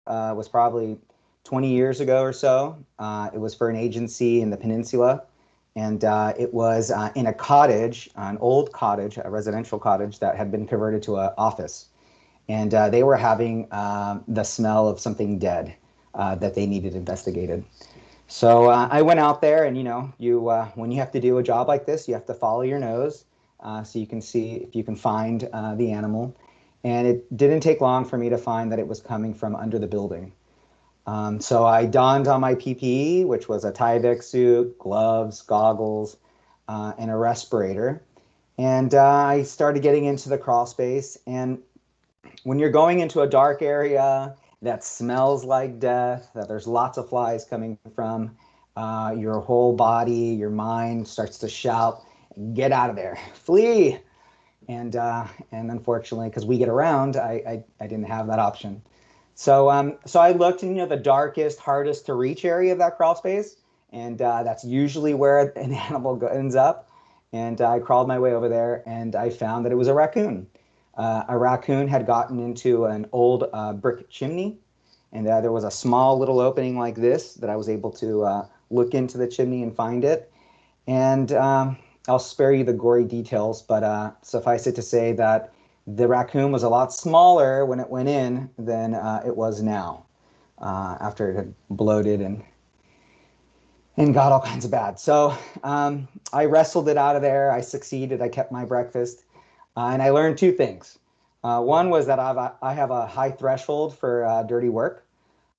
was probably 20 years ago or so. It was for an agency in the peninsula, and it was in a cottage, an old cottage, a residential cottage that had been converted to an office. And they were having the smell of something dead that they needed investigated. So I went out there, and when you have to do a job like this, you have to follow your nose so you can see if you can find the animal. And it didn't take long for me to find that it was coming from under the building. So I donned on my PPE, which was a Tyvek suit, gloves, goggles, and a respirator. And I started getting into the crawl space. And when you're going into a dark area that smells like death, that there's lots of flies coming from, your whole body, your mind starts to shout, "Get out of there, flee!" And unfortunately, because we get around, I didn't have that option. So I looked in the darkest, hardest to reach area of that crawl space, and that's usually where an animal ends up. And I crawled my way over there, and I found that it was a raccoon. A raccoon had gotten into an old brick chimney, and there was a small little opening like this that I was able to look into the chimney and find it. And I'll spare you the gory details, but suffice it to say that the raccoon was a lot smaller when it went in than it was now, after it had bloated and got all kinds of bad. So I wrestled it out of there. I succeeded. I kept my breakfast. And I learned two things. One was that I have a high threshold for dirty work.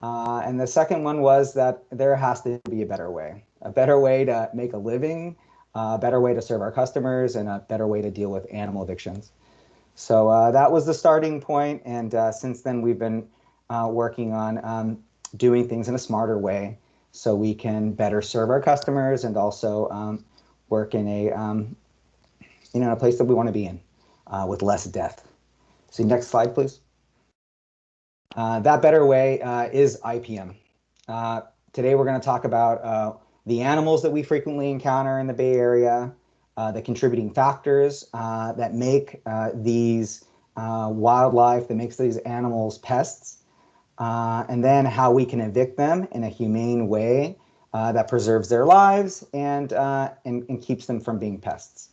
And the second one was that there has to be a better way to make a living, a better way to serve our customers, and a better way to deal with animal evictions. So that was the starting point. And since then, we've been working on doing things in a smarter way so we can better serve our customers and also work in a place that we want to be in. With less death. So next slide, please. That better way is IPM. Today we're going to talk about the animals that we frequently encounter in the Bay Area, the contributing factors that make these wildlife, that makes these animals pests, and then how we can evict them in a humane way that preserves their lives and keeps them from being pests.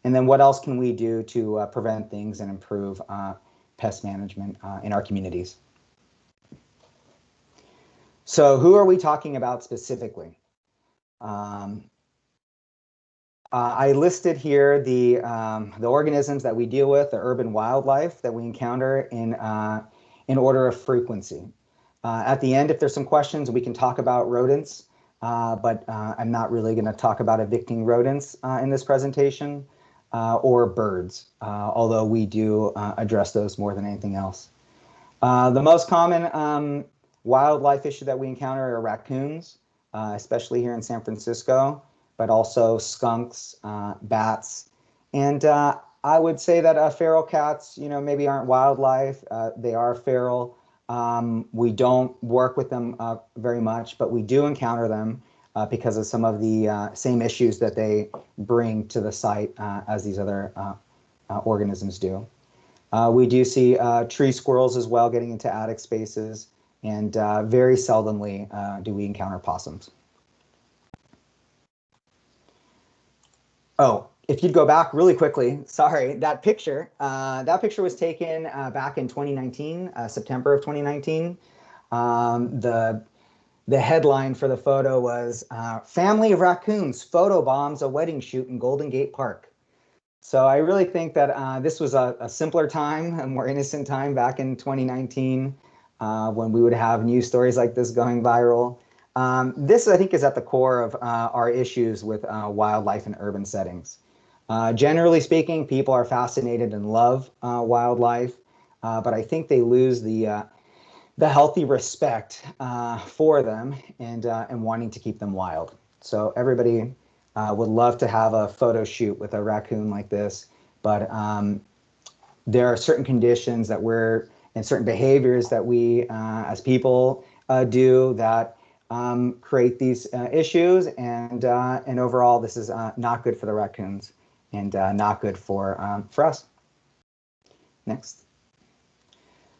And then what else can we do to prevent things and improve pest management in our communities? So who are we talking about specifically? I listed here the organisms that we deal with, the urban wildlife that we encounter in order of frequency. At the end, if there's some questions, we can talk about rodents, but I'm not really going to talk about evicting rodents in this presentation. Or birds, although we do address those more than anything else. The most common wildlife issue that we encounter are raccoons, especially here in San Francisco, but also skunks, bats, and I would say that feral cats, maybe aren't wildlife. They are feral. We don't work with them very much, but we do encounter them. Because of some of the same issues that they bring to the site as these other organisms do. We do see tree squirrels as well getting into attic spaces, and very seldomly do we encounter possums. Oh, if you'd go back really quickly, sorry, that picture was taken back in 2019, September of 2019. The headline for the photo was "Family of Raccoons Photobombs a Wedding Shoot in Golden Gate Park." So I really think that this was a simpler time, a more innocent time back in 2019 when we would have news stories like this going viral. This, I think, is at the core of our issues with wildlife in urban settings. Generally speaking, people are fascinated and love wildlife, but I think they lose the healthy respect for them and wanting to keep them wild. So everybody would love to have a photo shoot with a raccoon like this, but there are certain conditions that and certain behaviors that we as people do that create these issues, and overall this is not good for the raccoons and not good for us. Next.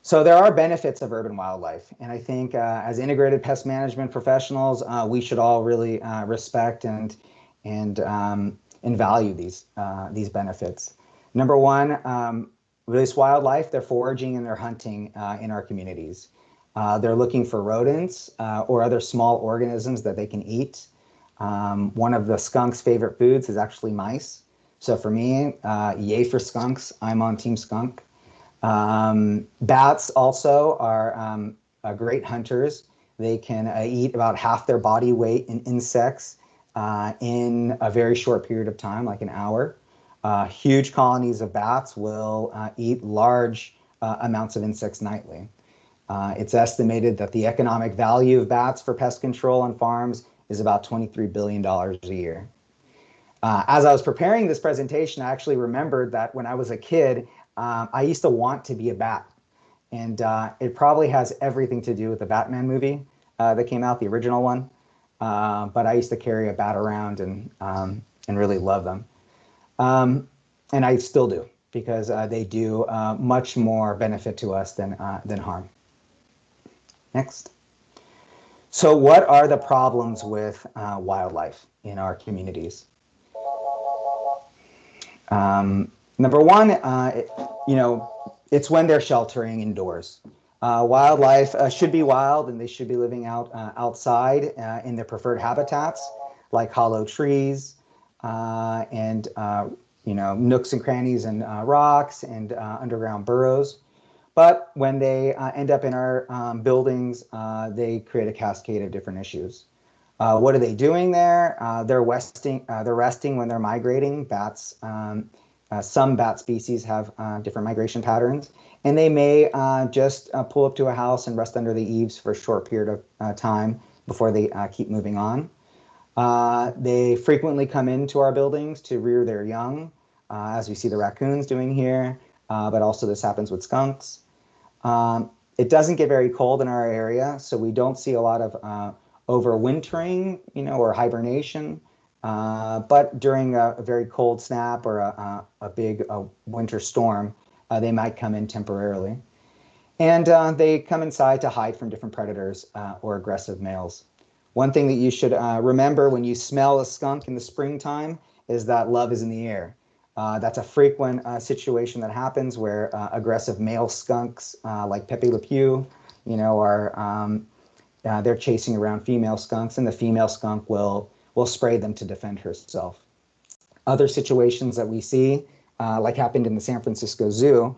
So there are benefits of urban wildlife, and I think as integrated pest management professionals, we should all really respect and value these benefits. Number one, this wildlife, they're foraging and they're hunting in our communities. They're looking for rodents or other small organisms that they can eat. One of the skunk's favorite foods is actually mice. So for me, yay for skunks. I'm on Team Skunk. Bats also are great hunters. They can eat about half their body weight in insects in a very short period of time, like an hour. Huge colonies of bats will eat large amounts of insects nightly. It's estimated that the economic value of bats for pest control on farms is about $23 billion a year. As I was preparing this presentation, I actually remembered that when I was a kid, I used to want to be a bat. And it probably has everything to do with the Batman movie that came out, the original one. But I used to carry a bat around and really love them. And I still do, because they do much more benefit to us than harm. Next. So what are the problems with wildlife in our communities? Number one, it's when they're sheltering indoors. Wildlife should be wild, and they should be living outside in their preferred habitats, like hollow trees and nooks and crannies and rocks and underground burrows. But when they end up in our buildings, they create a cascade of different issues. What are they doing there? They're resting when they're migrating. Bats, some bat species have different migration patterns, and they may just pull up to a house and rest under the eaves for a short period of time before they keep moving on. They frequently come into our buildings to rear their young, as we see the raccoons doing here, but also this happens with skunks. It doesn't get very cold in our area, so we don't see a lot of overwintering, or hibernation. But during a very cold snap or a big winter storm, they might come in temporarily. And they come inside to hide from different predators or aggressive males. One thing that you should remember when you smell a skunk in the springtime is that love is in the air. That's a frequent situation that happens where aggressive male skunks like Pepe Le Pew, they're chasing around female skunks, and the female skunk will spray them to defend herself. Other situations that we see, like happened in the San Francisco Zoo,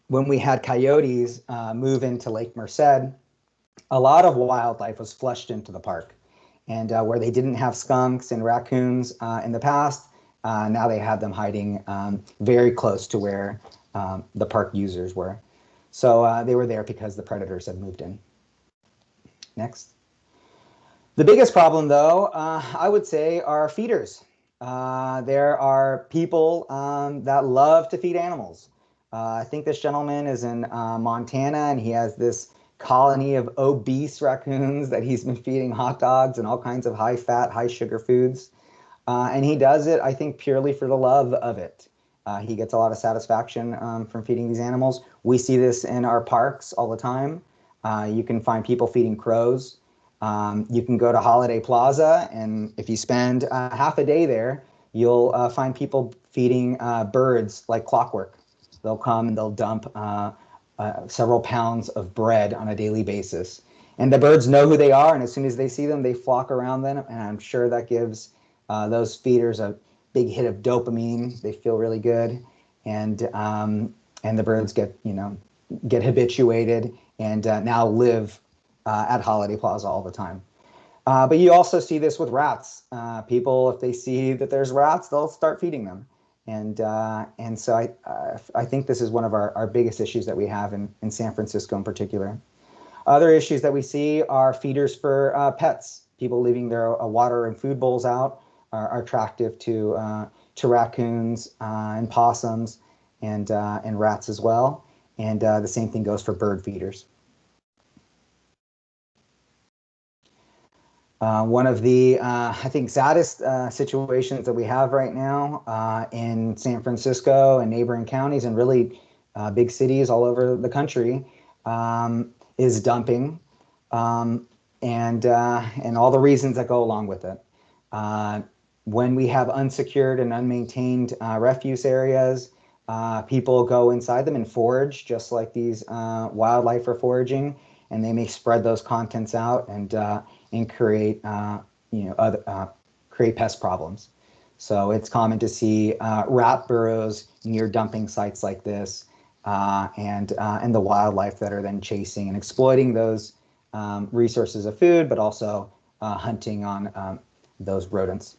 when we had coyotes move into Lake Merced, a lot of wildlife was flushed into the park. And where they didn't have skunks and raccoons in the past, now they had them hiding very close to where the park users were. So they were there because the predators had moved in. Next. The biggest problem, though, I would say, are feeders. There are people that love to feed animals. I think this gentleman is in Montana, and he has this colony of obese raccoons that he's been feeding hot dogs and all kinds of high-fat, high-sugar foods. And he does it, I think, purely for the love of it. He gets a lot of satisfaction from feeding these animals. We see this in our parks all the time. You can find people feeding crows. You can go to Holiday Plaza, and if you spend half a day there, you'll find people feeding birds like clockwork. They'll come and they'll dump several pounds of bread on a daily basis. And the birds know who they are, and as soon as they see them, they flock around them, and I'm sure that gives those feeders a big hit of dopamine. They feel really good, and the birds get habituated and now live at Holiday Plaza all the time. But you also see this with rats. People, if they see that there's rats, they'll start feeding them. And so I think this is one of our biggest issues that we have in San Francisco in particular. Other issues that we see are feeders for pets. People leaving their water and food bowls out are attractive to raccoons and possums and rats as well. And the same thing goes for bird feeders. One of the, I think, saddest situations that we have right now in San Francisco and neighboring counties, and really big cities all over the country, is dumping, and all the reasons that go along with it. When we have unsecured and unmaintained refuse areas, people go inside them and forage, just like these wildlife are foraging, and they may spread those contents out and create create pest problems. So it's common to see rat burrows near dumping sites like this, and the wildlife that are then chasing and exploiting those resources of food, but also hunting on those rodents.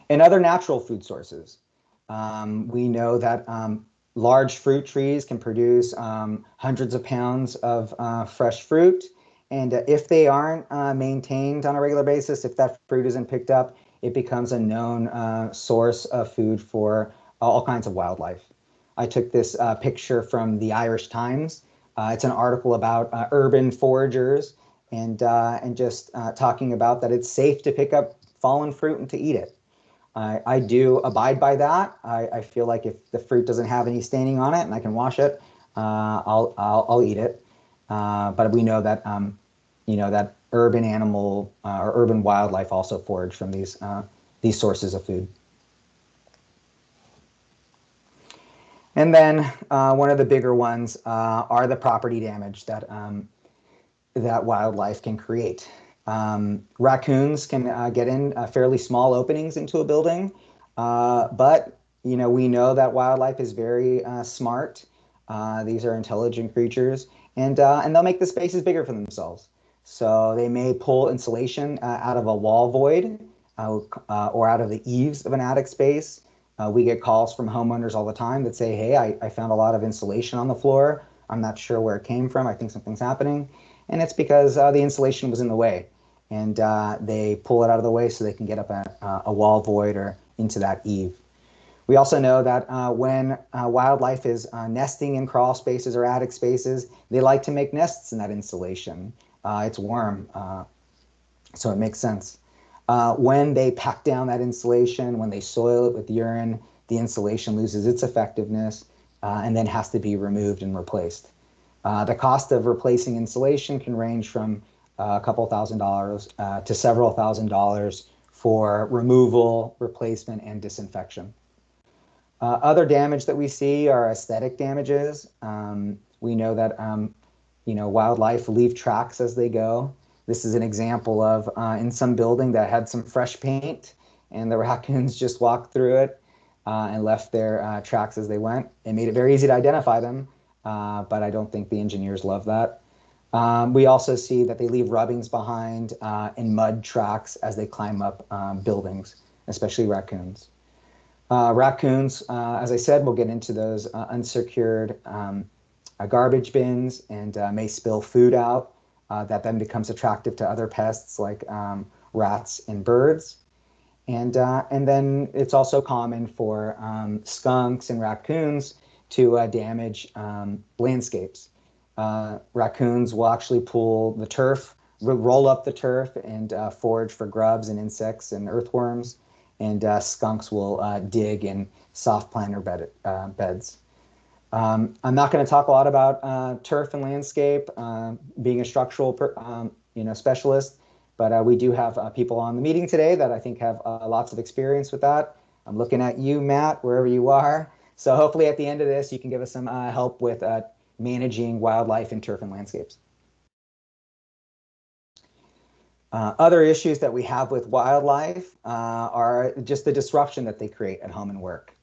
And other natural food sources. We know that large fruit trees can produce hundreds of pounds of fresh fruit. And if they aren't maintained on a regular basis, if that fruit isn't picked up, it becomes a known source of food for all kinds of wildlife. I took this picture from the Irish Times. It's an article about urban foragers and just talking about that it's safe to pick up fallen fruit and to eat it. I do abide by that. I feel like if the fruit doesn't have any staining on it and I can wash it, I'll eat it. But we know that that urban animal or urban wildlife also forage from these sources of food. And then one of the bigger ones are the property damage that wildlife can create. Raccoons can get in fairly small openings into a building, but we know that wildlife is very smart. These are intelligent creatures, and they'll make the spaces bigger for themselves. So they may pull insulation out of a wall void or out of the eaves of an attic space. We get calls from homeowners all the time that say, hey, I found a lot of insulation on the floor. I'm not sure where it came from. I think something's happening. And it's because the insulation was in the way. And they pull it out of the way so they can get up a wall void or into that eave. We also know that when wildlife is nesting in crawl spaces or attic spaces, they like to make nests in that insulation. It's warm, so it makes sense. When they pack down that insulation, when they soil it with urine, the insulation loses its effectiveness and then has to be removed and replaced. The cost of replacing insulation can range from a couple $1,000s to several $1,000s for removal, replacement, and disinfection. Other damage that we see are aesthetic damages. We know that wildlife leave tracks as they go. This is an example of in some building that had some fresh paint, and the raccoons just walked through it and left their tracks as they went. It made it very easy to identify them, but I don't think the engineers love that. We also see that they leave rubbings behind in mud tracks as they climb up buildings, especially raccoons. Raccoons, as I said, we'll get into those unsecured garbage bins and may spill food out that then becomes attractive to other pests like rats and birds. And then it's also common for skunks and raccoons to damage landscapes. Raccoons will actually pull the turf, roll up the turf, and forage for grubs and insects and earthworms. And skunks will dig in soft planter beds. I'm not going to talk a lot about turf and landscape, being a structural specialist, but we do have people on the meeting today that I think have lots of experience with that. I'm looking at you, Matt, wherever you are. So hopefully at the end of this, you can give us some help with managing wildlife in turf and landscapes. Other issues that we have with wildlife are just the disruption that they create at home and work.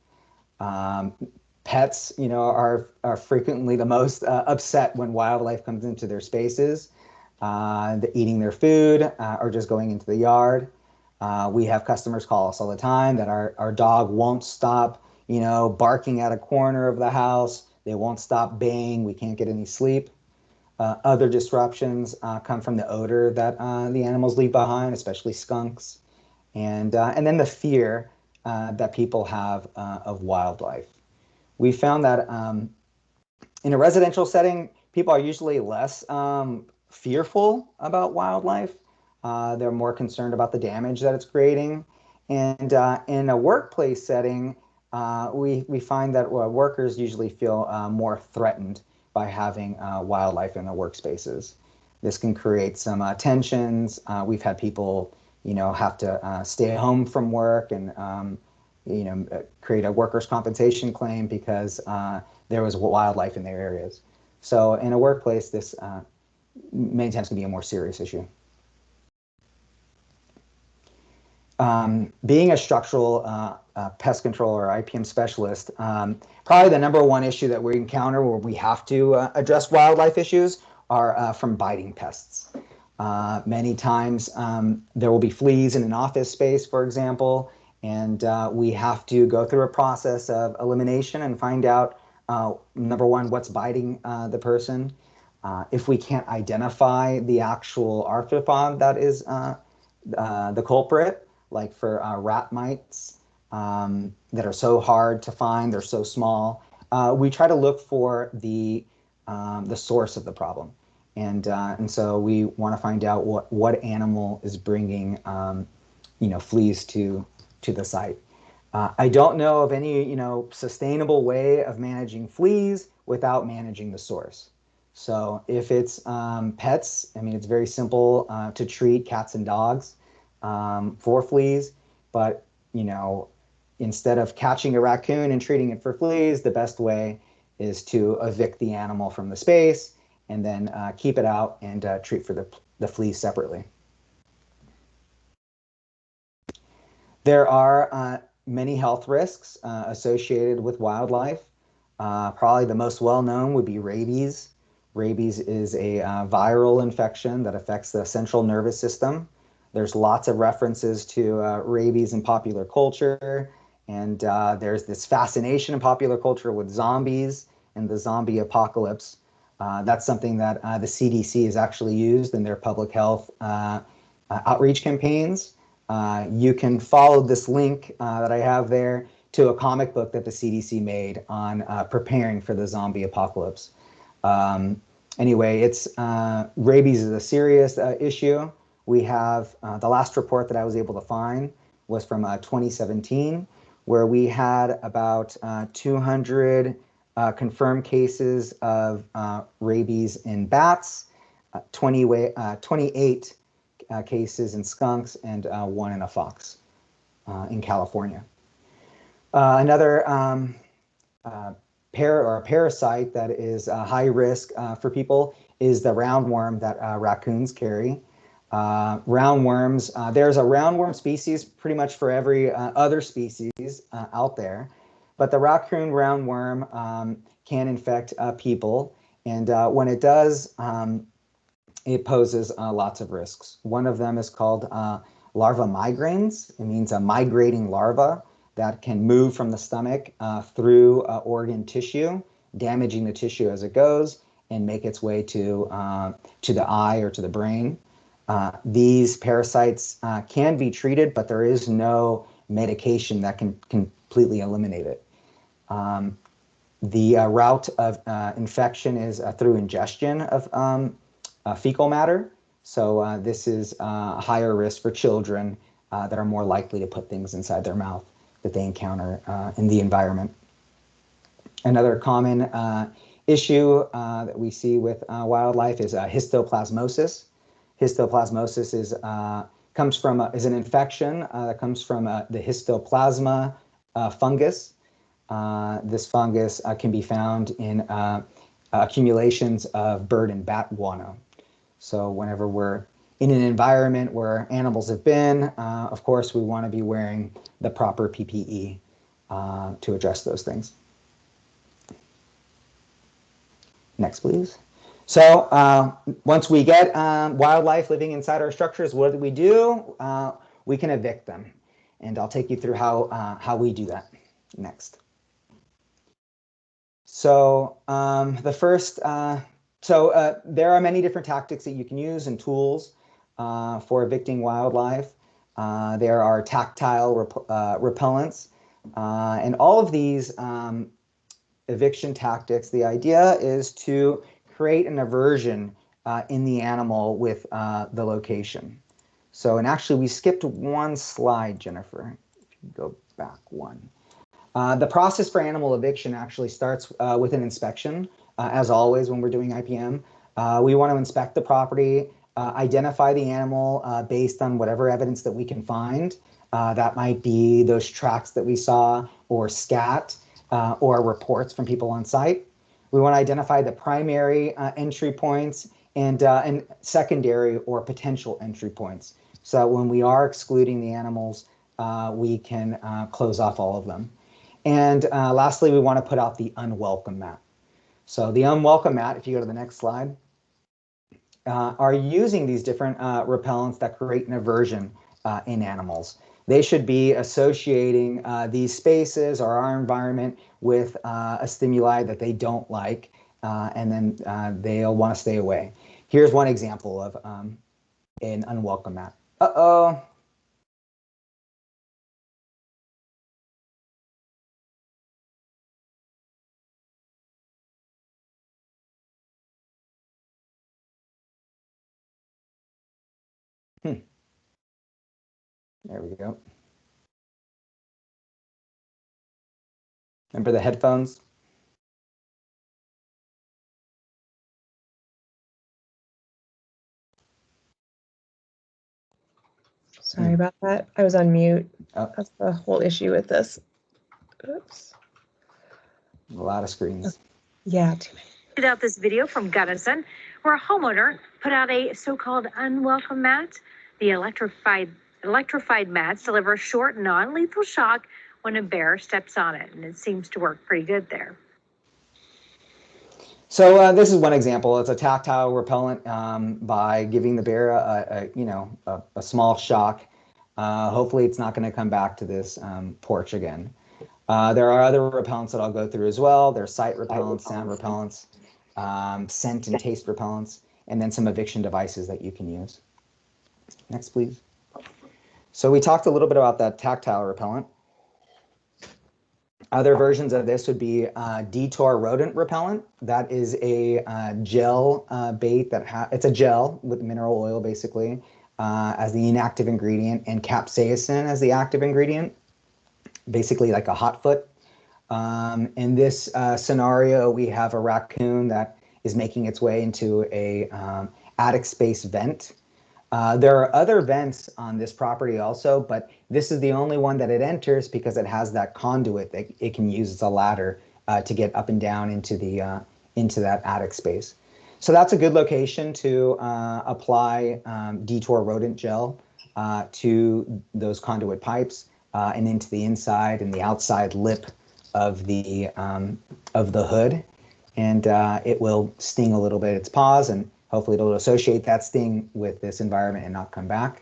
Pets, are frequently the most upset when wildlife comes into their spaces, eating their food or just going into the yard. We have customers call us all the time that our dog won't stop, barking at a corner of the house. They won't stop baying. We can't get any sleep. Other disruptions come from the odor that the animals leave behind, especially skunks, and then the fear that people have of wildlife. We found that in a residential setting, people are usually less fearful about wildlife. They're more concerned about the damage that it's creating. And in a workplace setting, we find that workers usually feel more threatened by having wildlife in their workspaces. This can create some tensions. We've had people, have to stay home from work and, create a workers' compensation claim because there was wildlife in their areas. So in a workplace, this many times can be a more serious issue. Being a structural pest control or IPM specialist, probably the #1 issue that we encounter where we have to address wildlife issues are from biting pests. Many times there will be fleas in an office space, for example, and we have to go through a process of elimination and find out, #1, what's biting the person. If we can't identify the actual arthropod that is the culprit, like for rat mites that are so hard to find, they're so small, we try to look for the source of the problem. And so we want to find out what animal is bringing fleas to the site. I don't know of any sustainable way of managing fleas without managing the source. So if it's pets, it's very simple to treat cats and dogs for fleas, but instead of catching a raccoon and treating it for fleas, the best way is to evict the animal from the space and then keep it out and treat for the fleas separately. There are many health risks associated with wildlife. Probably the most well-known would be rabies. Rabies is a viral infection that affects the central nervous system. There's lots of references to rabies in popular culture, and there's this fascination in popular culture with zombies and the zombie apocalypse. That's something that the CDC has actually used in their public health outreach campaigns. You can follow this link that I have there to a comic book that the CDC made on preparing for the zombie apocalypse. Anyway, rabies is a serious issue. We have the last report that I was able to find was from 2017, where we had about 200 confirmed cases of rabies in bats, 28 cases in skunks, and 1 in a fox in California. Another parasite that is high risk for people is the roundworm that raccoons carry. Roundworms, there's a roundworm species pretty much for every other species out there, but the raccoon roundworm can infect people, and when it does, it poses lots of risks. One of them is called larva migrans. It means a migrating larva that can move from the stomach through organ tissue, damaging the tissue as it goes, and make its way to the eye or to the brain. These parasites can be treated, but there is no medication that can completely eliminate it. The route of infection is through ingestion of fecal matter. So this is a higher risk for children that are more likely to put things inside their mouth that they encounter in the environment. Another common issue that we see with wildlife is histoplasmosis. Histoplasmosis is an infection that comes from the histoplasma fungus. This fungus can be found in accumulations of bird and bat guano. So whenever we're in an environment where animals have been, of course, we want to be wearing the proper PPE to address those things. Next, please. So once we get wildlife living inside our structures, what do? We can evict them. And I'll take you through how we do that next. So there are many different tactics that you can use and tools for evicting wildlife. There are tactile repellents. And all of these eviction tactics, the idea is to create an aversion in the animal with the location. So, and actually we skipped one slide, Jennifer, if you go back one. The process for animal eviction actually starts with an inspection. As always, when we're doing IPM, we want to inspect the property, identify the animal based on whatever evidence that we can find. That might be those tracks that we saw, or scat, or reports from people on site. We want to identify the primary entry points and secondary or potential entry points. So when we are excluding the animals, we can close off all of them. And lastly, we want to put out the unwelcome mat. So the unwelcome mat, if you go to the next slide, are using these different repellents that create an aversion in animals. They should be associating these spaces or our environment with a stimuli that they don't like, and then they'll want to stay away. Here's one example of an unwelcome mat. Uh-oh. There we go. Remember the headphones? Sorry about that. I was on mute. Oh. That's the whole issue with this. Oops. A lot of screens. Yeah, too many. Check out this video from Gunnison, where a homeowner put out a so-called unwelcome mat. The electrified mats deliver short, non-lethal shock when a bear steps on it, and it seems to work pretty good there. So this is one example. It's a tactile repellent by giving the bear a small shock. Hopefully it's not going to come back to this porch again. There are other repellents that I'll go through as well. There's sight repellents, sound repellents, scent and taste repellents, and then some eviction devices that you can use. Next, please. So we talked a little bit about that tactile repellent. Other versions of this would be Detour rodent repellent. That is a gel bait it's a gel with mineral oil basically as the inactive ingredient and capsaicin as the active ingredient, basically like a hot foot. In this scenario, we have a raccoon that is making its way into a attic space vent. There are other vents on this property also, but this is the only one that it enters because it has that conduit that it can use as a ladder to get up and down into that attic space. So that's a good location to apply Detour rodent gel to those conduit pipes and into the inside and the outside lip of the hood, and it will sting a little bit its paws, and hopefully it'll associate that sting with this environment and not come back.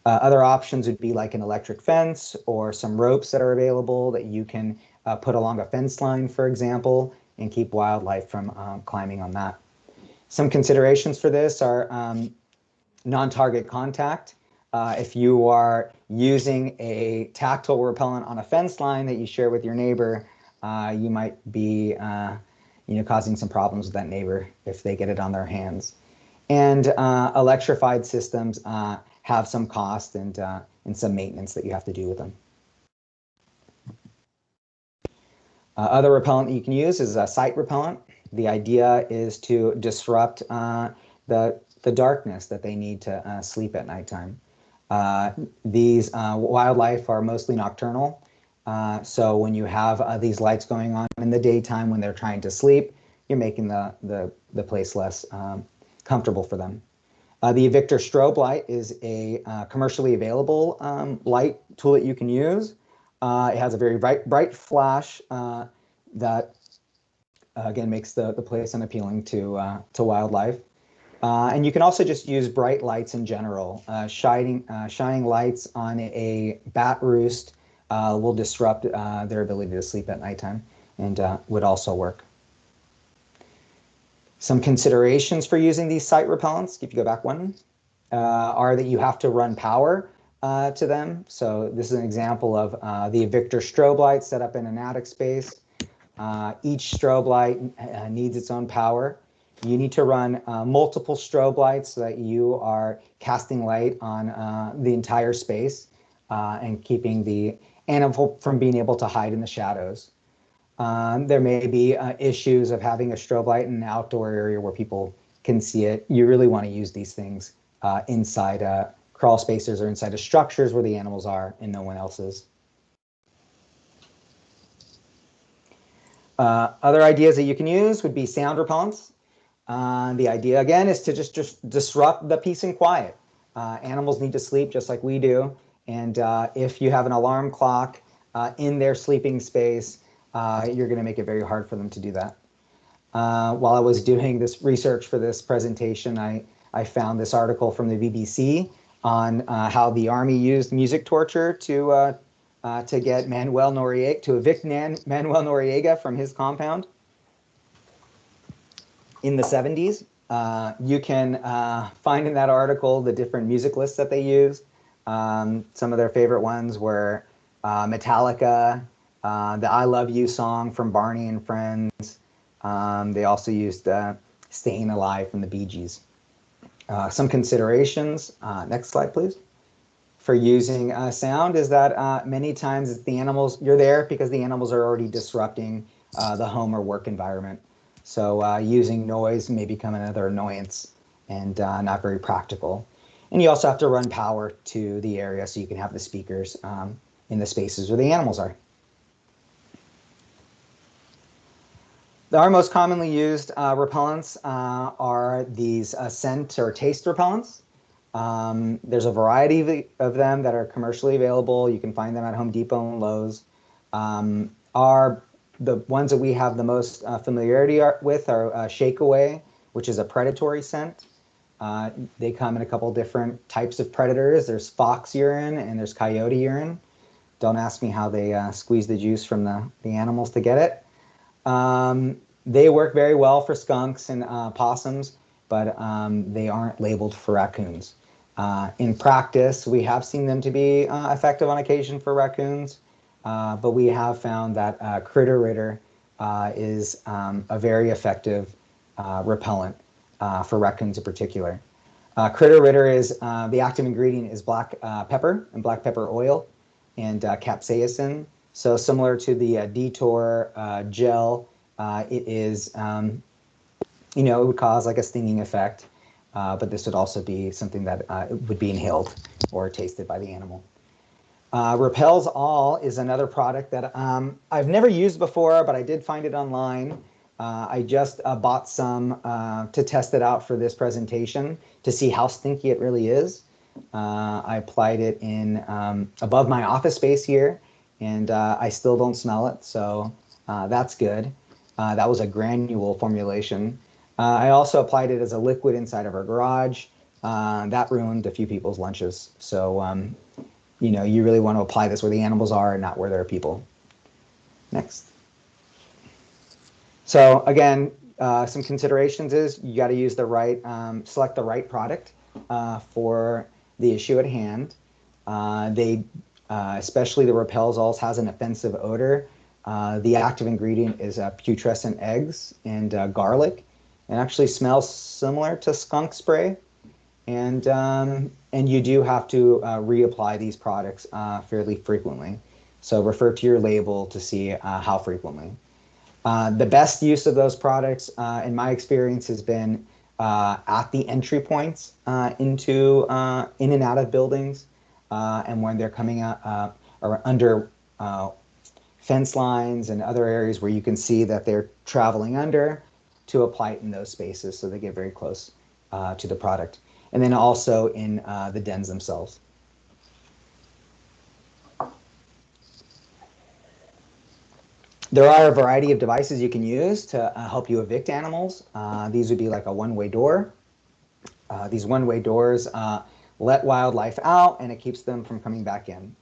Other options would be like an electric fence or some ropes that are available that you can put along a fence line, for example, and keep wildlife from climbing on that. Some considerations for this are non-target contact. If you are using a tactile repellent on a fence line that you share with your neighbor, you might be causing some problems with that neighbor if they get it on their hands. And electrified systems have some cost and some maintenance that you have to do with them. Other repellent that you can use is a sight repellent. The idea is to disrupt the darkness that they need to sleep at nighttime. These wildlife are mostly nocturnal. So when you have these lights going on in the daytime when they're trying to sleep, you're making the place less comfortable for them. The Evictor strobe light is a commercially available light tool that you can use. It has a very bright flash that again makes the place unappealing to wildlife. And you can also just use bright lights in general. Shining lights on a bat roost will disrupt their ability to sleep at nighttime and would also work. Some considerations for using these sight repellents, if you go back one, are that you have to run power to them. So this is an example of the Evictor strobe light set up in an attic space. Each strobe light needs its own power. You need to run multiple strobe lights so that you are casting light on the entire space and keeping the animal from being able to hide in the shadows. There may be issues of having a strobe light in an outdoor area where people can see it. You really want to use these things inside crawl spaces or inside of structures where the animals are and no one else is. Other ideas that you can use would be sound repellents. The idea, again, is to just disrupt the peace and quiet. Animals need to sleep just like we do. And if you have an alarm clock in their sleeping space, you're going to make it very hard for them to do that. While I was doing this research for this presentation, I found this article from the BBC on how the Army used music torture to get Manuel Noriega, to evict Manuel Noriega from his compound in the 70s. You can find in that article the different music lists that they used. Some of their favorite ones were Metallica, the I Love You song from Barney and Friends. They also used Staying Alive from the Bee Gees. Some considerations, next slide please, for using sound is that many times it's the animals, you're there because the animals are already disrupting the home or work environment. So using noise may become another annoyance and not very practical. And you also have to run power to the area so you can have the speakers in the spaces where the animals are. Our most commonly used repellents are these scent or taste repellents. There's a variety of them that are commercially available. You can find them at Home Depot and Lowe's. The ones that we have the most familiarity with are Shake Away, which is a predatory scent. They come in a couple different types of predators. There's fox urine and there's coyote urine. Don't ask me how they squeeze the juice from the animals to get it. They work very well for skunks and possums, but they aren't labeled for raccoons. In practice, we have seen them to be effective on occasion for raccoons, but we have found that Critter Ritter is a very effective repellent for raccoons in particular. Critter Ritter is, the active ingredient is black pepper and black pepper oil and capsaicin. So similar to the Detour gel, it is, it would cause like a stinging effect, but this would also be something that would be inhaled or tasted by the animal. Repels All is another product that I've never used before, but I did find it online. I just bought some to test it out for this presentation to see how stinky it really is. I applied it in above my office space here, and I still don't smell it, so that's good. That was a granule formulation. I also applied it as a liquid inside of our garage. That ruined a few people's lunches. So, you really want to apply this where the animals are and not where there are people. Next. So again, some considerations is you got to use the right, select the right product for the issue at hand. Especially the Repels-Alls has an offensive odor. The active ingredient is putrescent eggs and garlic. It actually smells similar to skunk spray, and you do have to reapply these products fairly frequently. So refer to your label to see how frequently. The best use of those products, in my experience, has been at the entry points into in and out of buildings, and when they're coming out or under fence lines and other areas where you can see that they're traveling under, to apply it in those spaces so they get very close to the product. And then also in the dens themselves. There are a variety of devices you can use to help you evict animals. These would be like a one-way door. These one-way doors let wildlife out and it keeps them from coming back in.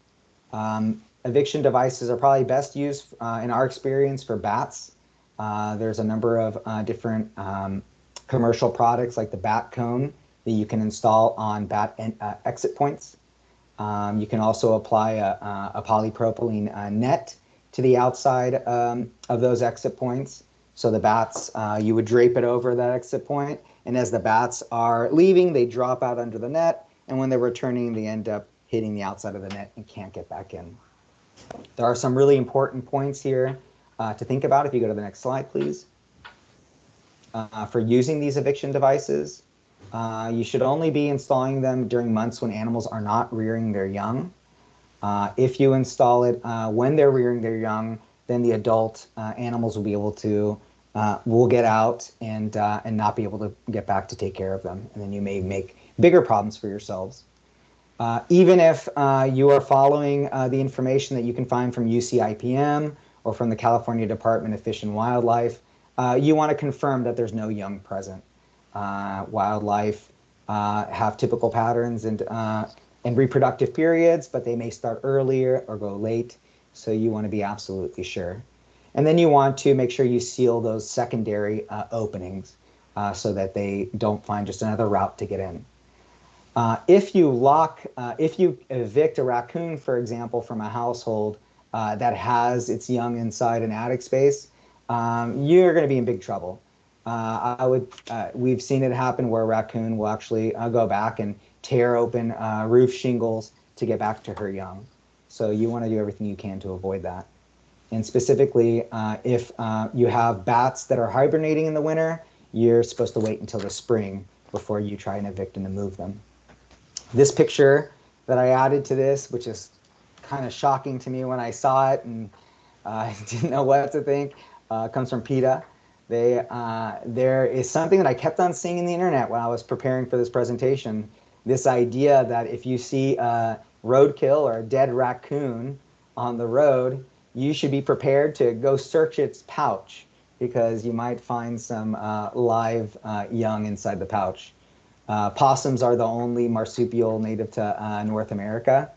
Eviction devices are probably best used in our experience for bats. There's a number of different commercial products like the bat cone that you can install on bat exit points. You can also apply a polypropylene net to the outside of those exit points. So the bats, you would drape it over that exit point, and as the bats are leaving, they drop out under the net, and when they're returning, they end up hitting the outside of the net and can't get back in. There are some really important points here to think about. If you go to the next slide, please. For using these eviction devices, you should only be installing them during months when animals are not rearing their young. If you install it when they're rearing their young, then the adult animals will be able to will get out and not be able to get back to take care of them, and then you may make bigger problems for yourselves. Even if you are following the information that you can find from UC IPM or from the California Department of Fish and Wildlife, you want to confirm that there's no young present. Wildlife have typical patterns and reproductive periods, but they may start earlier or go late, so you want to be absolutely sure. And then you want to make sure you seal those secondary openings so that they don't find just another route to get in. If you evict a raccoon, for example, from a household that has its young inside an attic space, you're going to be in big trouble. We've seen it happen where a raccoon will actually go back and tear open roof shingles to get back to her young. So you want to do everything you can to avoid that. And specifically, if you have bats that are hibernating in the winter, you're supposed to wait until the spring before you try and evict and move them. This picture that I added to this, which is kind of shocking to me when I saw it and I didn't know what to think, comes from PETA. There is something that I kept on seeing in the internet when I was preparing for this presentation, this idea that if you see a roadkill or a dead raccoon on the road, you should be prepared to go search its pouch because you might find some live young inside the pouch. Possums are the only marsupial native to North America,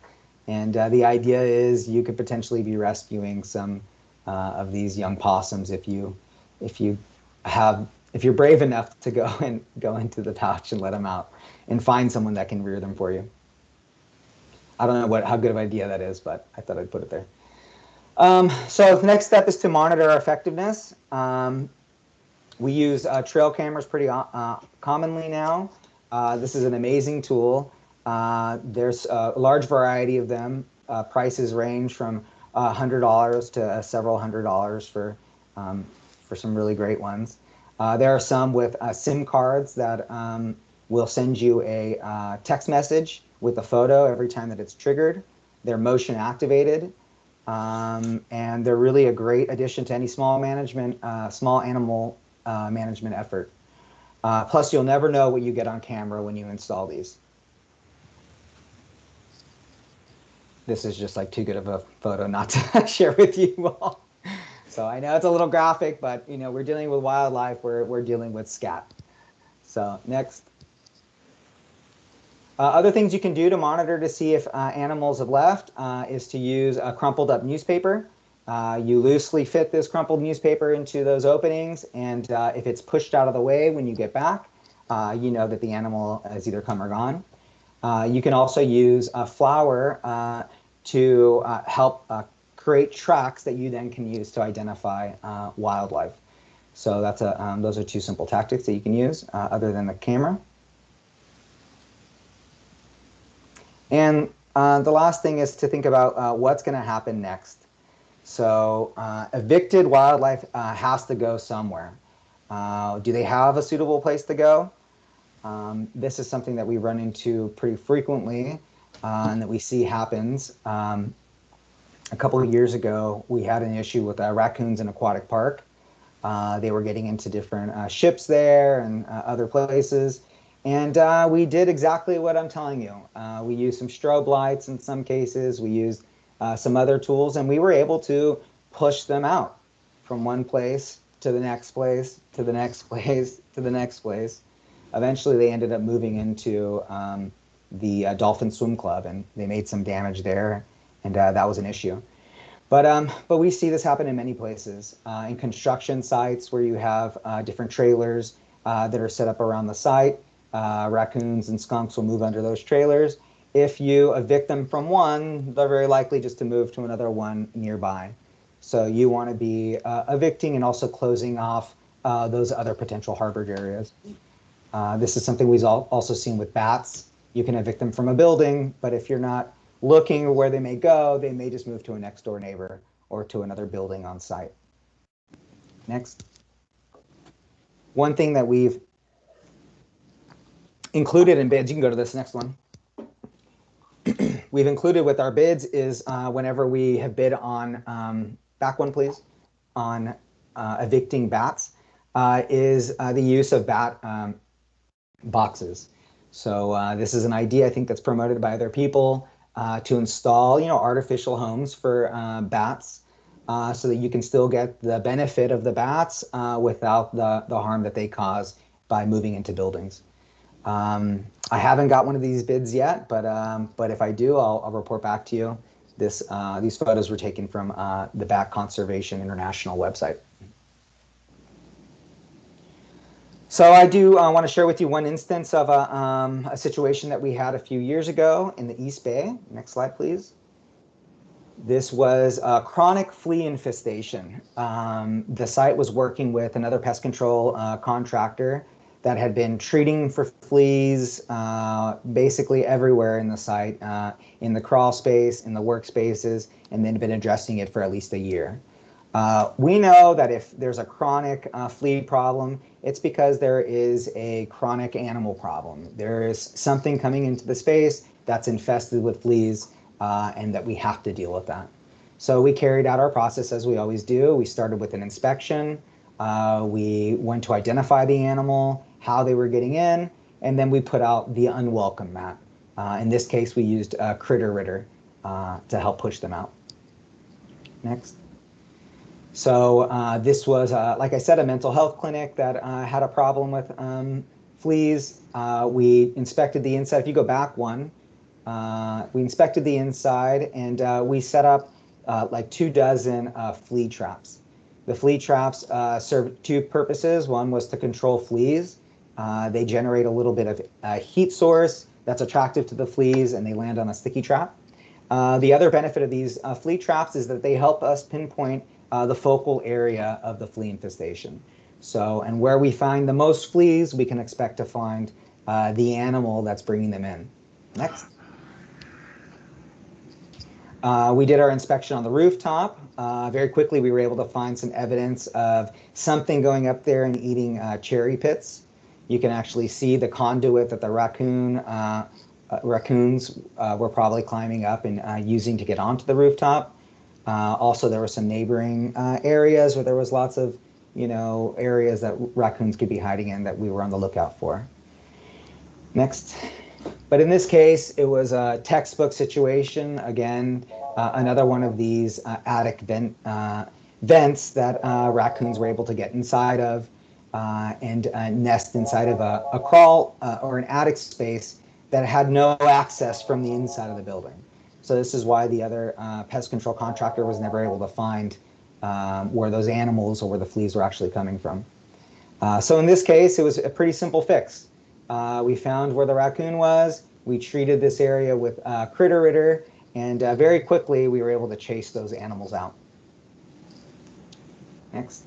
and the idea is you could potentially be rescuing some of these young possums if you're brave enough to go into the pouch and let them out and find someone that can rear them for you. I don't know how good of an idea that is, but I thought I'd put it there. So the next step is to monitor effectiveness. We use trail cameras pretty commonly now. This is an amazing tool. There's a large variety of them. Prices range from $100 to several $100s for some really great ones. There are some with SIM cards that will send you a text message with a photo every time that it's triggered. They're motion activated, and they're really a great addition to any small animal management effort. Plus, you'll never know what you get on camera when you install these. This is just like too good of a photo not to share with you all. So I know it's a little graphic, but we're dealing with wildlife. We're dealing with scat. So next. Other things you can do to monitor to see if animals have left is to use a crumpled up newspaper. You loosely fit this crumpled newspaper into those openings, and if it's pushed out of the way when you get back, you know that the animal has either come or gone. You can also use a flour to help create tracks that you then can use to identify wildlife. So that's those are two simple tactics that you can use other than the camera. And the last thing is to think about what's going to happen next. So evicted wildlife has to go somewhere. Do they have a suitable place to go? This is something that we run into pretty frequently and that we see happens. A couple of years ago, we had an issue with raccoons in Aquatic Park. They were getting into different ships there and other places. And we did exactly what I'm telling you. We used some strobe lights in some cases. We used some other tools, and we were able to push them out from one place to the next place, to the next place, to the next place. Eventually, they ended up moving into the Dolphin Swim Club, and they made some damage there, and that was an issue. But we see this happen in many places. In construction sites where you have different trailers that are set up around the site, raccoons and skunks will move under those trailers. If you evict them from one, they're very likely just to move to another one nearby. So you want to be evicting and also closing off those other potential harbored areas. This is something we've also seen with bats. You can evict them from a building, but if you're not looking where they may go, they may just move to a next door neighbor or to another building on site. Next. One thing that we've included in bids, you can go to this next one. We've included with our bids is whenever we have bid on, back one please, on evicting bats, is the use of bat boxes. So this is an idea I think that's promoted by other people to install, artificial homes for bats so that you can still get the benefit of the bats without the harm that they cause by moving into buildings. I haven't got one of these bids yet, but if I do, I'll report back to you. These photos were taken from the Bat Conservation International website. So I do want to share with you one instance of a situation that we had a few years ago in the East Bay. Next slide, please. This was a chronic flea infestation. The site was working with another pest control contractor that had been treating for fleas basically everywhere in the site, in the crawl space, in the workspaces, and then been addressing it for at least a year. We know that if there's a chronic flea problem, it's because there is a chronic animal problem. There is something coming into the space that's infested with fleas, and that we have to deal with that. So we carried out our process as we always do. We started with an inspection. We went to identify the animal, how they were getting in, and then we put out the unwelcome mat. In this case, we used Critter Ritter to help push them out. Next. So this was, like I said, a mental health clinic that had a problem with fleas. We inspected the inside. If you go back one, we inspected the inside and we set up like 24 flea traps. The flea traps served two purposes. One was to control fleas. They generate a little bit of heat source that's attractive to the fleas and they land on a sticky trap. The other benefit of these flea traps is that they help us pinpoint the focal area of the flea infestation. So, and where we find the most fleas, we can expect to find the animal that's bringing them in. Next. We did our inspection on the rooftop. Very quickly, we were able to find some evidence of something going up there and eating cherry pits. You can actually see the conduit that the raccoons were probably climbing up and using to get onto the rooftop. Also, there were some neighboring areas where there was lots of, areas that raccoons could be hiding in that we were on the lookout for. Next. But in this case, it was a textbook situation. Again, another one of these attic vents that raccoons were able to get inside of and nest inside of a crawl or an attic space that had no access from the inside of the building. So this is why the other pest control contractor was never able to find where those animals or where the fleas were actually coming from. So in this case, it was a pretty simple fix. We found where the raccoon was, we treated this area with Critter Ritter, and very quickly we were able to chase those animals out. Next.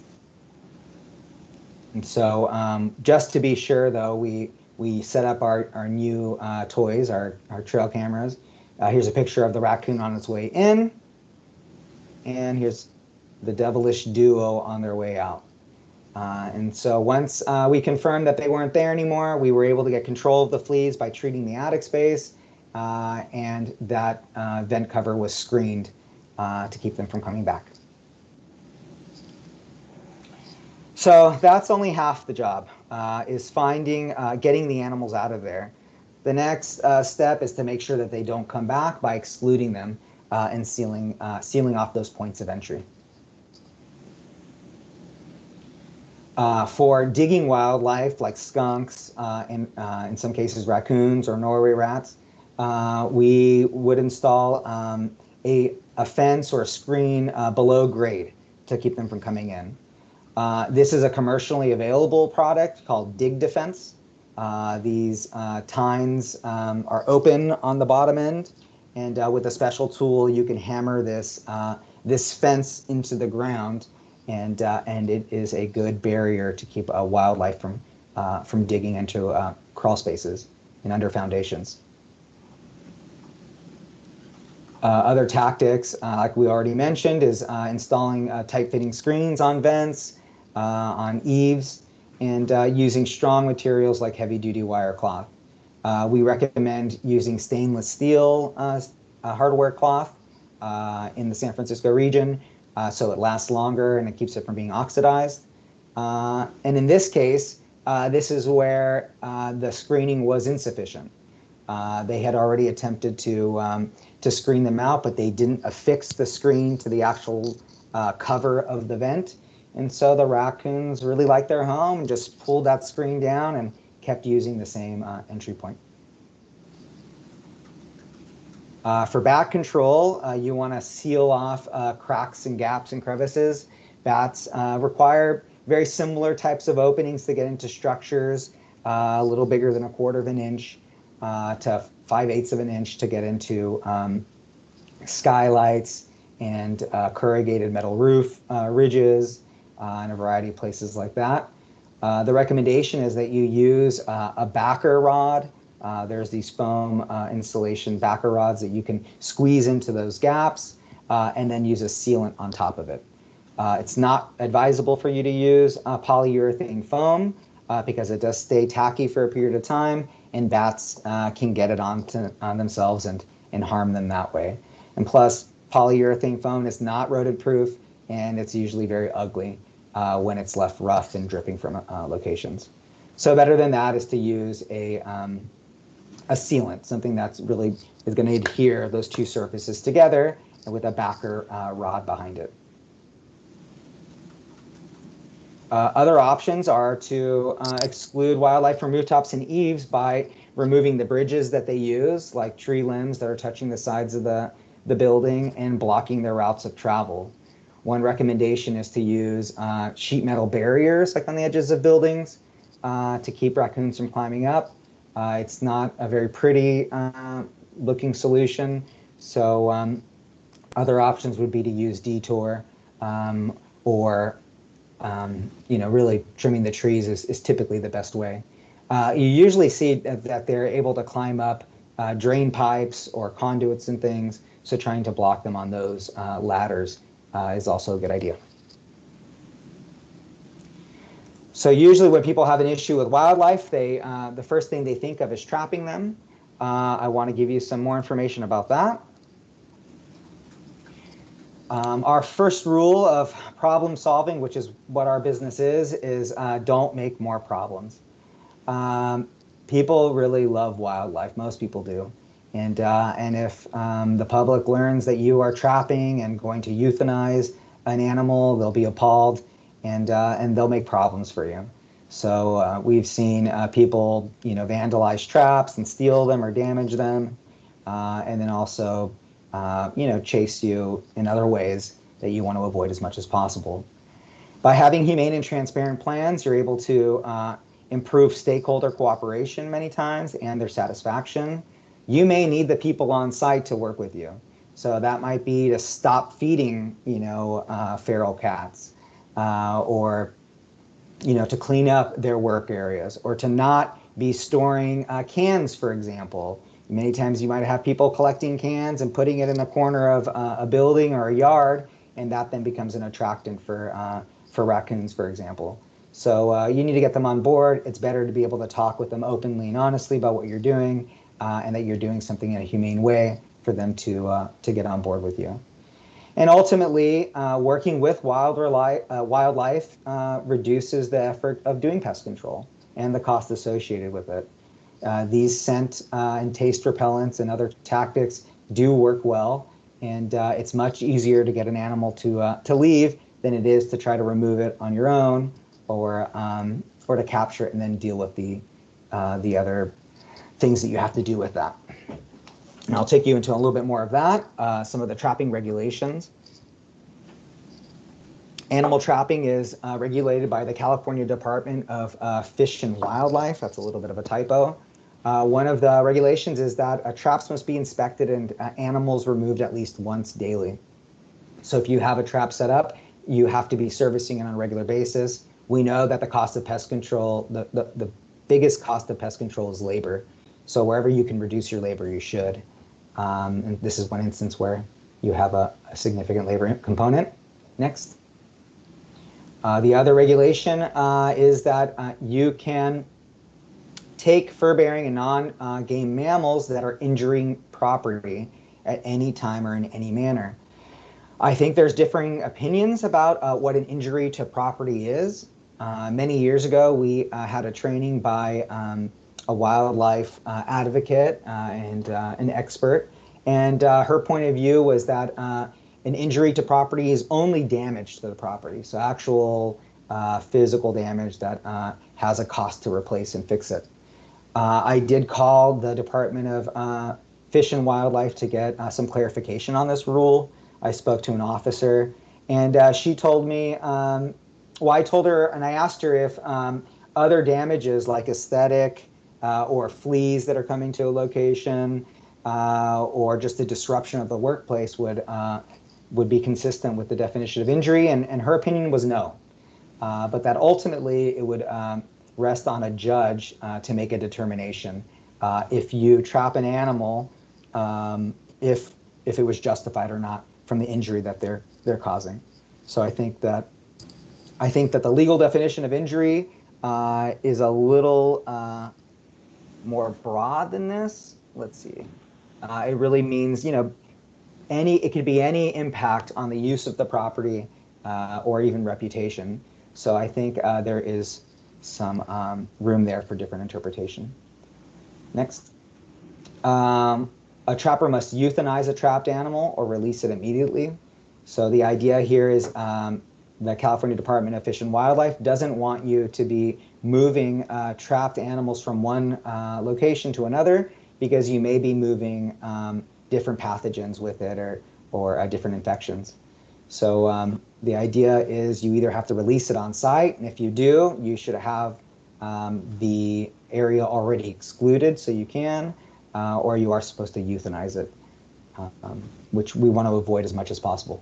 And so just to be sure though, we set up our new toys, our trail cameras. Here's a picture of the raccoon on its way in, and here's the devilish duo on their way out. And so once we confirmed that they weren't there anymore, we were able to get control of the fleas by treating the attic space, and that vent cover was screened to keep them from coming back. So that's only half the job, is finding, getting the animals out of there. The next step is to make sure that they don't come back by excluding them and sealing off those points of entry. For digging wildlife like skunks, and in some cases raccoons or Norway rats, we would install a fence or a screen below grade to keep them from coming in. This is a commercially available product called Dig Defense. These tines are open on the bottom end, and with a special tool you can hammer this fence into the ground, and it is a good barrier to keep wildlife from digging into crawl spaces and under foundations. Other tactics, like we already mentioned, is installing tight-fitting screens on vents, on eaves, and using strong materials like heavy-duty wire cloth. We recommend using stainless steel hardware cloth in the San Francisco region, so it lasts longer and it keeps it from being oxidized. And in this case, this is where the screening was insufficient. They had already attempted to screen them out, but they didn't affix the screen to the actual cover of the vent. And so the raccoons really liked their home and just pulled that screen down and kept using the same entry point. For bat control, you want to seal off cracks and gaps and crevices. Bats require very similar types of openings to get into structures, a little bigger than 1/4 of an inch to 5/8 of an inch to get into skylights and corrugated metal roof ridges and a variety of places like that. The recommendation is that you use a backer rod. There's these foam insulation backer rods that you can squeeze into those gaps and then use a sealant on top of it. It's not advisable for you to use polyurethane foam because it does stay tacky for a period of time, and bats can get it on themselves and harm them that way. And plus, polyurethane foam is not rodent proof, and it's usually very ugly when it's left rough and dripping from locations. So better than that is to use a sealant, something that's really is going to adhere those two surfaces together with a backer rod behind it. Other options are to exclude wildlife from rooftops and eaves by removing the bridges that they use, like tree limbs that are touching the sides of the building and blocking their routes of travel. One recommendation is to use sheet metal barriers, like on the edges of buildings, to keep raccoons from climbing up. It's not a very pretty looking solution, so other options would be to use detour or really trimming the trees is typically the best way. You usually see that they're able to climb up drain pipes or conduits and things, so trying to block them on those ladders is also a good idea. So usually when people have an issue with wildlife, the first thing they think of is trapping them. I want to give you some more information about that. Our first rule of problem solving, which is what our business is don't make more problems. People really love wildlife. Most people do. And if the public learns that you are trapping and going to euthanize an animal, they'll be appalled and they'll make problems for you. So we've seen people, vandalize traps and steal them or damage them, and then also chase you in other ways that you want to avoid as much as possible. By having humane and transparent plans, you're able to improve stakeholder cooperation many times and their satisfaction. You may need the people on site to work with you. So that might be to stop feeding, feral cats, or, to clean up their work areas, or to not be storing cans, for example. Many times you might have people collecting cans and putting it in the corner of a building or a yard, and that then becomes an attractant for raccoons, for example. So you need to get them on board. It's better to be able to talk with them openly and honestly about what you're doing, and that you're doing something in a humane way for them to get on board with you. And ultimately, working with wildlife reduces the effort of doing pest control and the cost associated with it. These scent and taste repellents and other tactics do work well, and it's much easier to get an animal to leave than it is to try to remove it on your own, or to capture it and then deal with the other things that you have to do with that. And I'll take you into a little bit more of that, some of the trapping regulations. Animal trapping is regulated by the California Department of Fish and Wildlife. That's a little bit of a typo. One of the regulations is that traps must be inspected and animals removed at least once daily. So if you have a trap set up, you have to be servicing it on a regular basis. We know that the cost of pest control, the biggest cost of pest control is labor. So wherever you can reduce your labor, you should. And this is one instance where you have a significant labor component. Next. The other regulation is that you can take fur-bearing and non-game mammals that are injuring property at any time or in any manner. I think there's differing opinions about what an injury to property is. Many years ago, we had a training by a wildlife advocate and an expert, and her point of view was that an injury to property is only damage to the property, so actual physical damage that has a cost to replace and fix it. I did call the Department of Fish and Wildlife to get some clarification on this rule. I spoke to an officer, and she told me, well, I told her, and I asked her if other damages like aesthetic or fleas that are coming to a location or just the disruption of the workplace would be consistent with the definition of injury, and her opinion was no. But that ultimately it would rest on a judge to make a determination if you trap an animal, if it was justified or not from the injury that they're causing. So I think that the legal definition of injury is a little more broad than this. Let's see. It really means, you know, it could be any impact on the use of the property or even reputation. So I think there is some room there for different interpretation. Next. A trapper must euthanize a trapped animal or release it immediately. So the idea here is the California Department of Fish and Wildlife doesn't want you to be moving trapped animals from one location to another because you may be moving different pathogens with it or different infections. So the idea is you either have to release it on site, and if you do, you should have the area already excluded so you can, or you are supposed to euthanize it, which we want to avoid as much as possible.